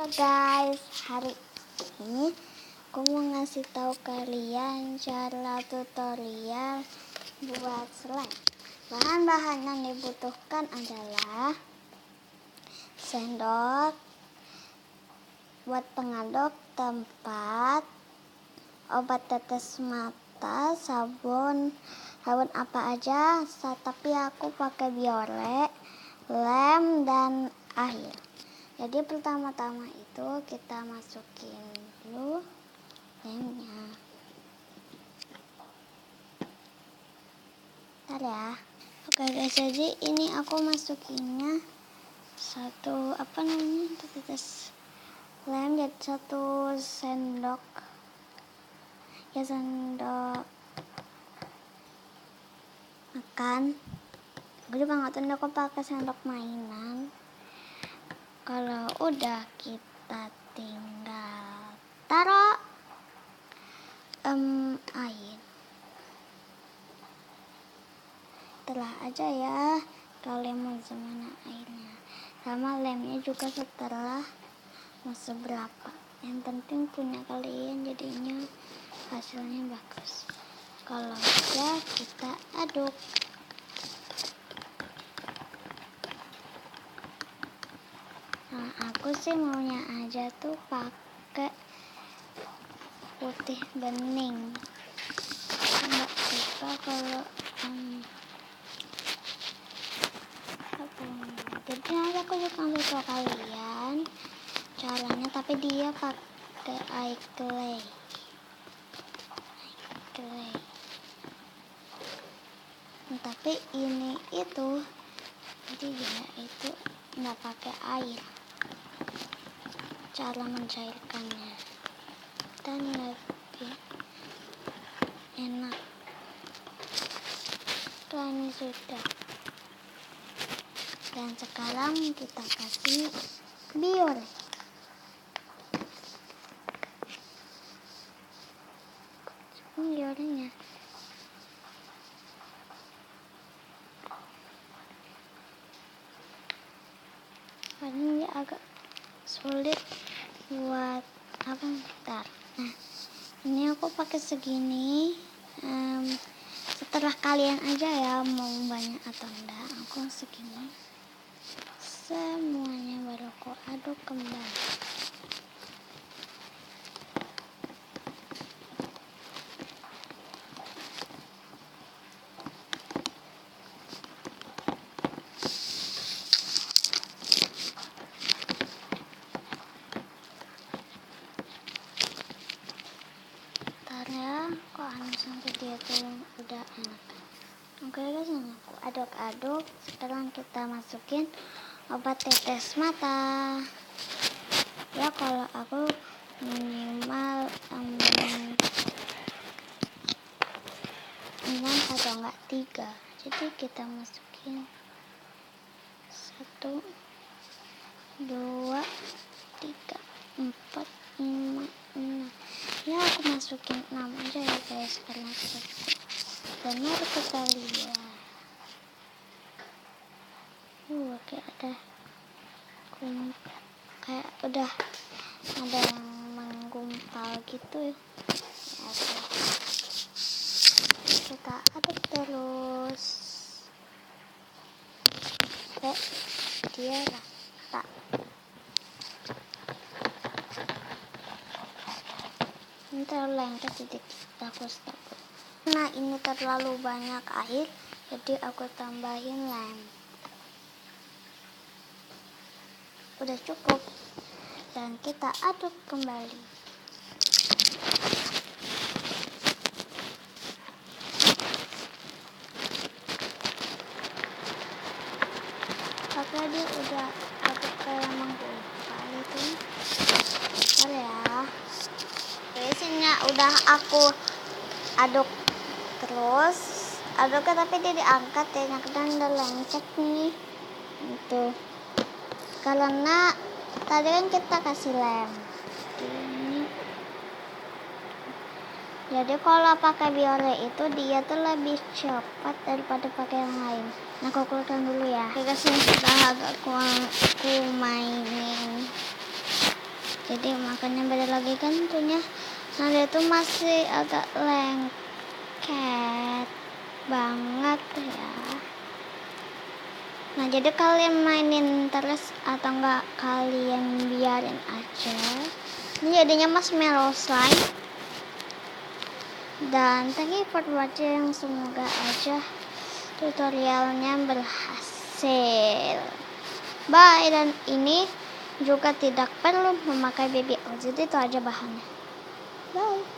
Guys, hari ini aku mau ngasih tahu kalian cara tutorial buat slime. Bahan-bahan yang dibutuhkan adalah sendok buat pengaduk tempat, obat tetes mata, sabun apa aja, tapi aku pakai Biore, lem dan air. Jadi pertama-tama itu kita masukin dulu lemnya. Bentar ya. Oke guys, jadi ini aku masukinnya satu tetes lem, jadi satu sendok ya, sendok makan. Aku juga nggak tahu, aku pakai sendok mainan. Kalau udah, kita tinggal taruh air. Setelah aja ya, kalian mau gimana airnya. Sama lemnya juga setelah mau seberapa. Yang penting punya kalian jadinya hasilnya bagus. Kalau udah, kita aduk. Nah, aku sih maunya aja tuh pakai putih bening. Nggak suka kalau jadi nanti aku juga ngasih tau kalian caranya, tapi dia pakai air clay. Nah, tapi ini itu jadi dia itu nggak pakai air. Cara mencairkannya dan lebih enak. Ini sudah, dan sekarang kita kasih Biore. Biorenya ini agak sulit buat bentar. Nah, ini aku pakai segini. Setelah kalian aja ya mau banyak atau enggak. Aku segini semuanya, baru aku aduk kembali. Kok sampai dia tuh udah enak. Oke guys, aku aduk-aduk. Sekarang kita masukin obat tetes mata. Ya, kalau aku minimal 6 atau enggak 3. Jadi kita masukin 1, 2, 3, 4, 5, 6. Ya, aku masukin 6 aja ya guys, karena benar kita lihat. Kayak ada kayak udah ada yang menggumpal gitu ya. Kita aduk terus dia rata. Ini terlalu lengket, jadi aku stop. Nah, ini terlalu banyak air, jadi aku tambahin lem. Udah cukup, dan kita aduk kembali. Pakai dia udah aduk kayak menggumpal itu. Bentar ya. Biasanya udah aku aduk terus, aduknya tapi dia diangkat ya, dan udah lengket nih. Itu karena tadi kan kita kasih lem. Jadi kalau pakai Biore itu dia tuh lebih cepat daripada pakai yang lain. Nah, aku keluarkan dulu ya. Oke guys, ini sudah agak aku mainin. jadi makannya beda lagi kan tentunya. Nah dia tuh masih agak lengket banget ya. Nah jadi kalian mainin terus atau enggak kalian biarin aja. Ini jadinya marshmallow slime. Dan thank you for watching, semoga aja tutorialnya berhasil. Bye. Dan ini juga tidak perlu memakai baby oil, jadi itu aja bahannya. Bye.